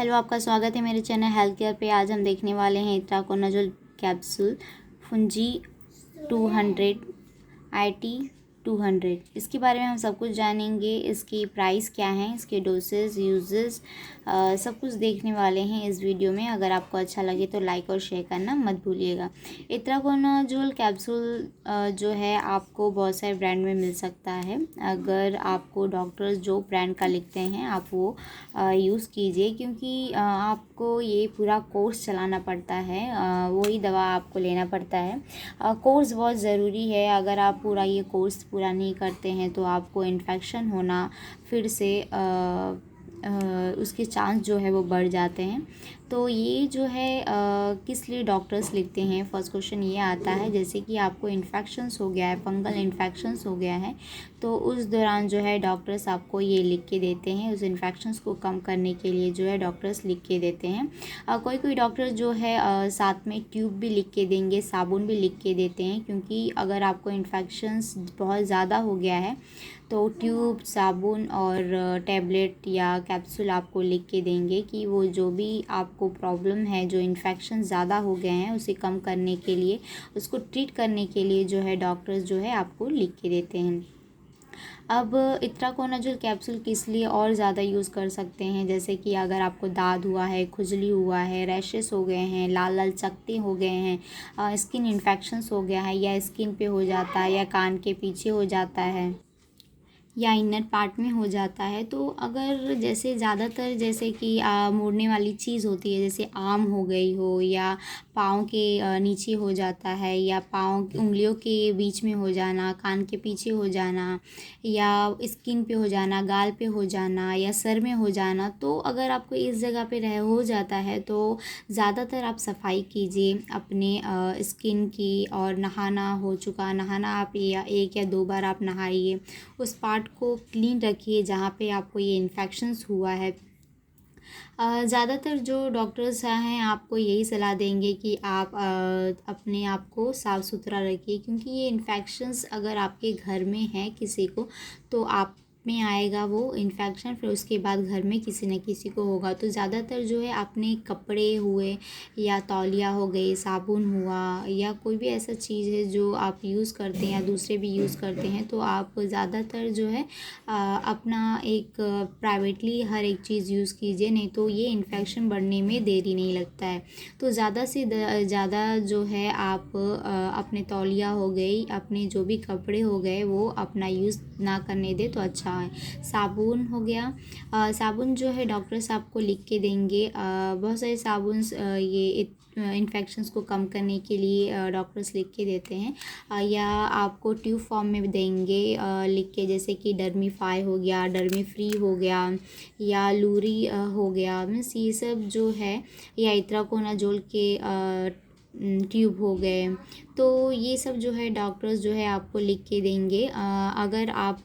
Hello, आपका स्वागत है मेरे चैनल हेल्थ केयर पे। आज हम देखने वाले हैं इट्राकोनाज़ोल कैप्सूल फुंजी 200 IT 200। इसके बारे में हम सब कुछ जानेंगे। इसकी प्राइस क्या है, इसके डोसेज, यूजेस, सब कुछ देखने वाले हैं इस वीडियो में। अगर आपको अच्छा लगे तो लाइक और शेयर करना मत भूलिएगा। इट्राकोनाज़ोल कैप्सूल जो है आपको बहुत सारे ब्रांड में मिल सकता है। अगर आपको डॉक्टर्स जो ब्रांड का लिखते हैं आप वो यूज़ कीजिए, क्योंकि आपको ये पूरा कोर्स चलाना पड़ता है। वही दवा आपको लेना पड़ता है। कोर्स बहुत ज़रूरी है। अगर आप पूरा ये कोर्स पूरा नहीं करते हैं तो आपको इन्फेक्शन होना फिर से उसके चांस जो है वो बढ़ जाते हैं। तो ये जो है किस लिए डॉक्टर्स लिखते हैं, फर्स्ट क्वेश्चन ये आता है। जैसे कि आपको इन्फेक्शंस हो गया है, फंगल इन्फेक्शंस हो गया है, तो उस दौरान जो है डॉक्टर्स आपको ये लिख के देते हैं। उस इन्फेक्शंस को कम करने के लिए जो है डॉक्टर्स लिख के देते हैं। कोई कोई डॉक्टर जो है साथ में ट्यूब भी लिख के देंगे, साबुन भी लिख के देते हैं, क्योंकि अगर आपको इन्फेक्शंस बहुत ज़्यादा हो गया है तो ट्यूब, साबुन और टैबलेट या कैप्सूल आपको लिख के देंगे कि वो जो भी आपको प्रॉब्लम है, जो इन्फेक्शन ज़्यादा हो गए हैं उसे कम करने के लिए, उसको ट्रीट करने के लिए जो है डॉक्टर्स जो है आपको लिख के देते हैं। अब इट्राकोनाज़ोल कैप्सूल किस लिए और ज़्यादा यूज़ कर सकते हैं, जैसे कि अगर आपको दाद हुआ है, खुजली हुआ है, रैशेस हो गए हैं, लाल लाल चकत्ते हो गए हैं, स्किन इन्फेक्शंस हो गया है, या स्किन पे हो जाता है, या कान के पीछे हो जाता है, या इनर पार्ट में हो जाता है। तो अगर जैसे ज़्यादातर जैसे कि मुड़ने वाली चीज़ होती है, जैसे आम हो गई हो, या पाँव के नीचे हो जाता है, या पाँव उंगलियों के बीच में हो जाना, कान के पीछे हो जाना, या स्किन पे हो जाना, गाल पे हो जाना, या सर में हो जाना, तो अगर आपको इस जगह पे रह हो जाता है तो ज़्यादातर आप सफाई कीजिए अपने स्किन की। और नहाना हो चुका, नहाना आप या 1 या 2 बार आप नहाइए, उस पार्ट को क्लीन रखिए जहाँ पे आपको ये इन्फेक्शंस हुआ है। ज़्यादातर जो डॉक्टर्स हैं आपको यही सलाह देंगे कि आप अपने आप को साफ़ सुथरा रखिए, क्योंकि ये इन्फेक्शंस अगर आपके घर में है किसी को तो आप में आएगा वो इन्फेक्शन, फिर उसके बाद घर में किसी न किसी को होगा। तो ज़्यादातर जो है अपने कपड़े हुए, या तौलिया हो गई, साबुन हुआ, या कोई भी ऐसा चीज़ है जो आप यूज़ करते हैं या दूसरे भी यूज़ करते हैं, तो आप ज़्यादातर जो है अपना एक प्राइवेटली हर एक चीज़ यूज़ कीजिए, नहीं तो ये इन्फेक्शन बढ़ने में देरी नहीं लगता है। तो ज़्यादा से ज़्यादा जो है आप अपने तौलिया हो गई, अपने जो भी कपड़े हो गए वो अपना यूज़ ना करने दे तो अच्छा है। साबुन हो गया, साबुन जो है डॉक्टर्स आपको लिख के देंगे। बहुत सारे साबुन ये इन्फेक्शंस को कम करने के लिए डॉक्टर्स लिख के देते हैं, या आपको ट्यूब फॉर्म में देंगे लिख के, जैसे कि डर्मीफाई हो गया, डर्मी फ्री हो गया, या लूरी हो गया। मीन्स ये सब जो है, या इट्राकोनाज़ोल के ट्यूब हो गए, तो ये सब जो है डॉक्टर्स जो है आपको लिख के देंगे। अगर आप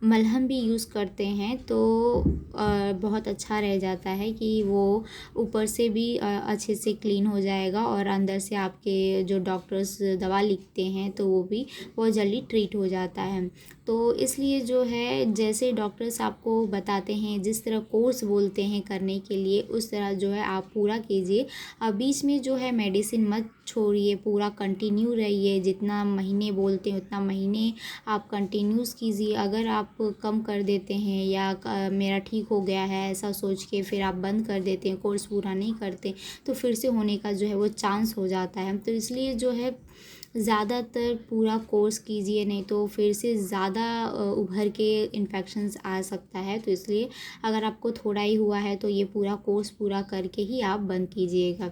मलहम भी यूज़ करते हैं तो बहुत अच्छा रह जाता है कि वो ऊपर से भी अच्छे से क्लीन हो जाएगा, और अंदर से आपके जो डॉक्टर्स दवा लिखते हैं तो वो भी बहुत जल्दी ट्रीट हो जाता है। तो इसलिए जो है जैसे डॉक्टर्स आपको बताते हैं, जिस तरह कोर्स बोलते हैं करने के लिए, उस तरह जो है आप पूरा कीजिए। बीच में जो है मेडिसिन मत छोड़िए, पूरा कंटिन्यू रहिए। जितना महीने बोलते हैं उतना महीने आप कंटिन्यूस कीजिए। अगर आप कम कर देते हैं, या मेरा ठीक हो गया है ऐसा सोच के फिर आप बंद कर देते हैं, कोर्स पूरा नहीं करते, तो फिर से होने का जो है वो चांस हो जाता है। तो इसलिए जो है ज़्यादातर पूरा कोर्स कीजिए, नहीं तो फिर से ज़्यादा उभर के इन्फेक्शंस आ सकता है। तो इसलिए अगर आपको थोड़ा ही हुआ है तो ये पूरा कोर्स पूरा करके ही आप बंद कीजिएगा।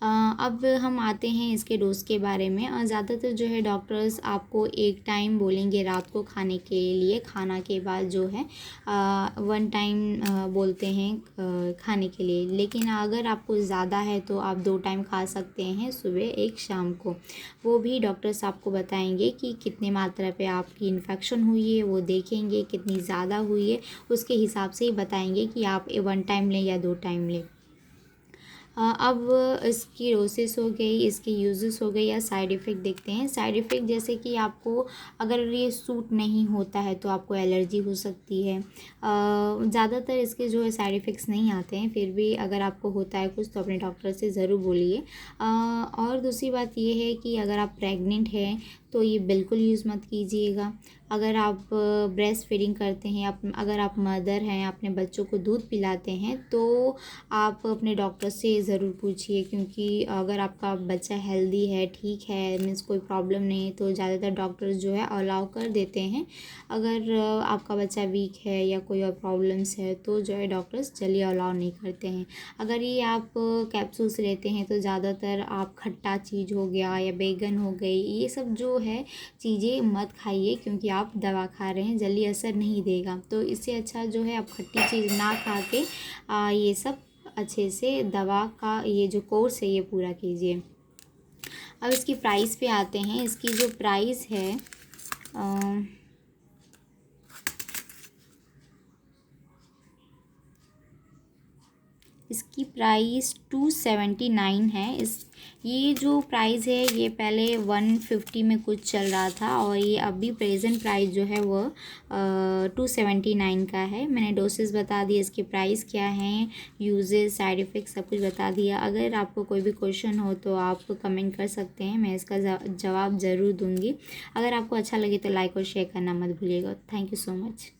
अब हम आते हैं इसके डोज के बारे में। ज़्यादातर जो है डॉक्टर्स आपको एक टाइम बोलेंगे रात को खाने के लिए, खाना के बाद जो है 1 टाइम बोलते हैं खाने के लिए। लेकिन अगर आपको ज़्यादा है तो आप 2 टाइम खा सकते हैं, सुबह एक शाम को। वो भी डॉक्टर्स आपको बताएंगे कि कितने मात्रा पे आपकी इन्फेक्शन हुई है, वो देखेंगे कितनी ज़्यादा हुई है, उसके हिसाब से ही बताएंगे कि आप 1 टाइम लें या 2 टाइम लें। अब इसकी डोसेस हो गई, इसके यूजेस हो गए या साइड इफ़ेक्ट देखते हैं। साइड इफ़ेक्ट जैसे कि आपको अगर ये सूट नहीं होता है तो आपको एलर्जी हो सकती है। ज़्यादातर इसके जो है साइड इफ़ेक्ट्स नहीं आते हैं, फिर भी अगर आपको होता है कुछ तो अपने डॉक्टर से ज़रूर बोलिए। और दूसरी बात ये है कि अगर आप प्रेग्नेंट हैं तो ये बिल्कुल यूज़ मत कीजिएगा। अगर आप ब्रेस्ट फीडिंग करते हैं, अगर आप मदर हैं, अपने बच्चों को दूध पिलाते हैं, तो आप अपने डॉक्टर से ज़रूर पूछिए, क्योंकि अगर आपका बच्चा हेल्दी है, ठीक है, मीन्स कोई प्रॉब्लम नहीं है, तो ज़्यादातर डॉक्टर्स जो है अलाउ कर देते हैं। अगर आपका बच्चा वीक है या कोई और प्रॉब्लम्स है तो जो है डॉक्टर्स जल्दी अलाउ नहीं करते हैं। अगर ये आप कैप्सूल्स लेते हैं तो ज़्यादातर आप खट्टा चीज़ हो गया या बैगन हो गई, ये सब जो है चीज़ें मत खाइए, क्योंकि आप दवा खा रहे हैं, जल्दी असर नहीं देगा। तो इससे अच्छा जो है आप खट्टी चीज़ ना खा के ये सब अच्छे से दवा का ये जो कोर्स है ये पूरा कीजिए। अब इसकी प्राइस पे आते हैं। इसकी जो प्राइस है इसकी प्राइस 279 है। ये जो प्राइस है ये पहले 150 में कुछ चल रहा था, और ये अभी प्रेजेंट प्राइस जो है वो 279 का है। मैंने डोसेस बता दिए, इसके प्राइस क्या हैं, यूजेस, साइड इफ़ेक्ट सब कुछ बता दिया। अगर आपको कोई भी क्वेश्चन हो तो आप कमेंट कर सकते हैं, मैं इसका जवाब ज़रूर दूँगी। अगर आपको अच्छा लगे तो लाइक और शेयर करना मत भूलिएगा। Thank you so much.